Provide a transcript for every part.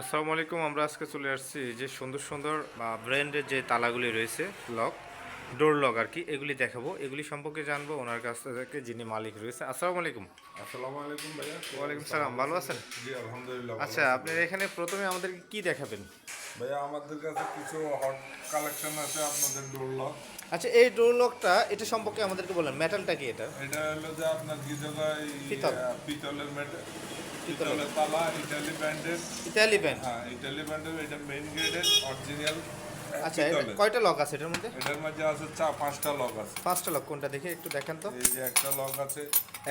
আসসালামু আলাইকুম। আমরা আজকে চলে আসছি যে সুন্দর সুন্দর ব্র্যান্ডের যে তালাগুলি রয়েছে, লক, ডোর লক আর কি, এগুলি দেখাবো। এগুলি সম্পর্কে জানবো ওনার কাছ থেকে, যিনি মালিক রয়েছে। আসসালামু আলাইকুম। আসসালামু আলাইকুম ভাইয়া, কি ওয়ালাইকুম অবস্থা? সালাম, ভালো ভালো আছেন তো? আছেন? জি আলহামদুলিল্লাহ ভালো আচ্ছা, আছি আপনার ভাইয়া। এখানে প্রথমে আমাদেরকে কি দেখাবেন? ভাইয়া আমাদের কাছে কিছু হট কালেকশন আছে আপনাদের ডোর লক। আচ্ছা, এই ডোর লকটা এটা সম্পর্কে আমাদেরকে বলেন, মেটালটা কি এটা? এটা হলো যে আপনার কি জায়গায় পিতল। পিতলের পিতলের পিতলের তালা, ইটালি ব্র্যান্ডের। Italy band. হ্যাঁ, ইটালি ব্র্যান্ডের, এটা মেইন গ্রেডের অরিজিনাল আচ্ছা, এটা পিতলের। কয়টা লক আছে এটার মধ্যে? এটার মধ্যে আছে পাঁচটা লক আছে। পাঁচটা লক, কোনটা দেখে একটু দেখান তো। এই যে একটা লক আছে,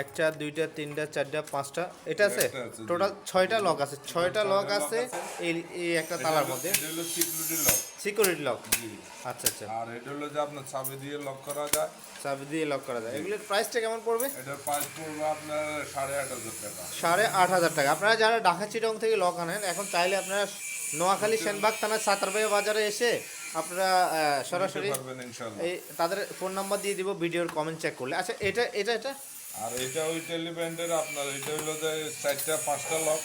একটা, দুইটা, তিনটা, চারটা, পাঁচটা, এটা আছে। একটা আছে, জি। টোটাল ছয়টা লক আছে, ছয়টা লক ছয়টা লক আছে আছে। এই এই একটা তালার মধ্যে। এটা হলো সিকিউরিটি লক। Security lock. জি। আচ্ছা আচ্ছা, আর এটা হলো যে আপনার চাবি দিয়ে লক করা যায়। চাবি দিয়ে লক করা যায়। এগুলোর প্রাইসটা কেমন পড়বে? এটার প্রাইস পড়বে আপনার 8,500 টাকা। 8,500 টাকা। আপনারা যারা ঢাকা চিটং থেকে লক আনেন, এখন চাইলে আপনারা নোয়াখালী সেনবাগ থানার সাতারবাইয়া বাজারে এসে আপনারা সরাসরি নিতে পারবেন ইনশাআল্লাহ। এই তাদের ফোন নাম্বার দিয়ে দিব ভিডিওর কমেন্ট চেক করলে। আচ্ছা, এটা এটা এটা আর এটা ওই টেলিব্যান্ডের আপনার, এটা হলো যে চারটা পাঁচটা লক।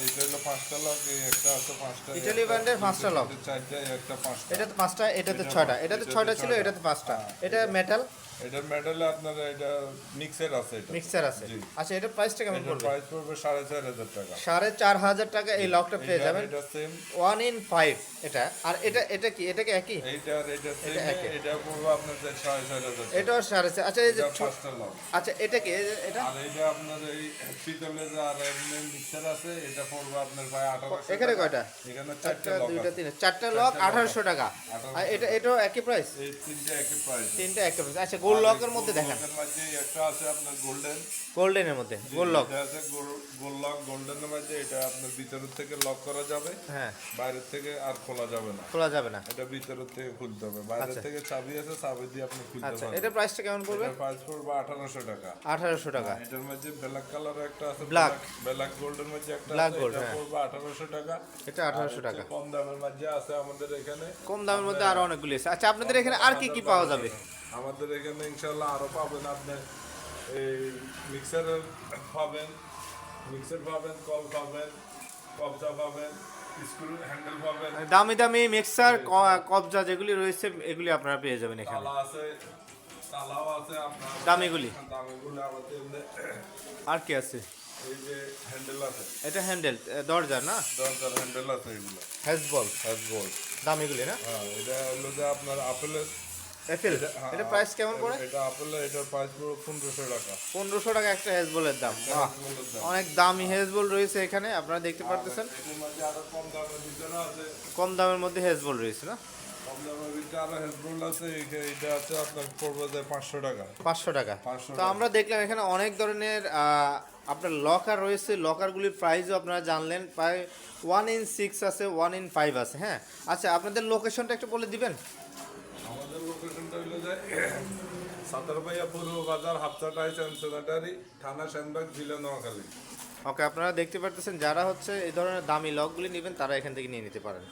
এইটা হলো পাঁচটা লক, এই একটা আছে পাঁচটা, ইটালি ব্র্যান্ডের পাঁচটা লক। চারটা, একটা পাঁচটা। এটা তো পাঁচটা, এটাতে ছয়টা, এটাতে ছয়টা ছিল, এটাতে পাঁচটা। এটা মেটাল এটার মেটালে আপনার এটা মিক্সার আছে, এটা মিক্সার আছে। জি। আচ্ছা, এটা প্রাইসটা কেমন এটার পড়বে? প্রাইস পড়বে 4,500 টাকা। 4,500 টাকা এই লকটা পেয়ে যাবেন। এটা সেম। 1 in 5 এটা। আর এটা এটা কি, এটা কি একই? এইটার এটা সেম, এটা একই। এটা পড়বে আপনার 4,500 টাকা। এটাও 4,500। আচ্ছা, এই যে এটা পাঁচটা লক। আচ্ছা, এটা কি এটা? আর এটা আপনার এই পিতলের আর এমনি মিক্সার আছে, এটা পড়বে আপনার প্রায় 1,800 এখানে টাকা। কয়টা? এখানে একটা, চারটা লক দুইটা, আছে। তিনটা, চারটা লক 1,800 টাকা। 1800 আর এটা এটাও একই প্রাইস? এই তিনটা একই প্রাইস। তিনটা একই প্রাইস। আচ্ছা, গোল্ড লকের মধ্যে দেখেন। লকের মধ্যে একটা আছে আপনার গোল্ডেন। গোল্ডেনের মধ্যে গোল্ড লক। এটা আছে গোল্ড লক, গোল্ডেনের মধ্যে। এটা আপনার ভিতরের থেকে লক করা যাবে, হ্যাঁ, বাইরের থেকে আর খোলা যাবে না। খোলা যাবে না। এটা ভিতরের থেকে খুলতে হবে, বাইরের আচ্ছা। থেকে চাবি আছে, চাবি দিয়ে আপনি খুলতে আচ্ছা, পারবেন। এটার প্রাইসটা কেমন পড়বে? এটার প্রাইস পড়বে 1,800 টাকা। 1,800 টাকা। এটার মধ্যে ব্ল্যাক কালার একটা আছে, Black। ব্ল্যাক গোল্ডের মধ্যে একটা Black আছে, gold, এটা হ্যাঁ। পড়বে 1,800 টাকা। এটা 1,800 টাকা। কম দামের মধ্যে আছে আমাদের এখানে। কম দামের মধ্যে আরো অনেকগুলি আছে। আচ্ছা, আপনাদের এখানে আর কি কি পাওয়া যাবে? আমাদের এখানে ইনশাল্লাহ আরো পাবেন আপনি। এই মিক্সারের পাবেন, মিক্সার পাবেন, কল পাবেন, কবজা পাবেন, স্ক্রু হ্যান্ডেল পাবেন। মানে দামি দামি মিক্সার, কবজা যেগুলি রয়েছে এগুলি আপনারা পেয়ে যাবেন এখানে। তালা আছে, তালাও আছে আপনার। দামিগুলি। দামিগুলো আমাদের এমনি। আর কি আছে? এই যে হ্যান্ডেল আছে, এটা হ্যান্ডেল, দরজা না? দরজার হ্যান্ডেল আছে, এগুলো হ্যাজবল, হ্যাজবল। দামিগুলি না? হ্যাঁ, এটা হলো যে আপনার আপেলের। এফএল। এটা প্রাইস কেমন পড়ে? এটা আপেলের, এটার প্রাইস পুরো 1,500 টাকা। 1,500 টাকা একটা হেজবলের দাম। বাহ, হ্যাজবলের দাম। অনেক দামি হেজবল রয়েছে এখানে, আপনারা দেখতে পারতেছেন। এটার মধ্যে আরো কম দামের ভিতরে আছে। কম দামের মধ্যে হেজবল রয়েছে না? কম দামের ভিতরে আরো হ্যাজবল আছে, এটা আছে আপনার পড়বে যে 500 টাকা। 500 টাকা। 500 তো আমরা দেখলাম এখানে অনেক ধরনের আপনার লকার রয়েছে। লকারগুলির প্রাইসও আপনারা জানলেন। প্রায় 1 in 6 আছে, 1 in 5 আছে। হ্যাঁ, আচ্ছা, আপনাদের লোকেশনটা একটু বলে দিবেন। আমাদের লোকেশনটা হলো যে সাতারবাইয়া পূর্ব বাজার, হাফসা টাইস অ্যান্ড স্যানিটারি, থানা সেনবাগ, জেলা নোয়াখালী। ওকে, আপনারা দেখতে পারতেছেন, যারা হচ্ছে এই ধরনের দামি লকগুলি নেবেন তারা এখান থেকে নিয়ে নিতে পারেন।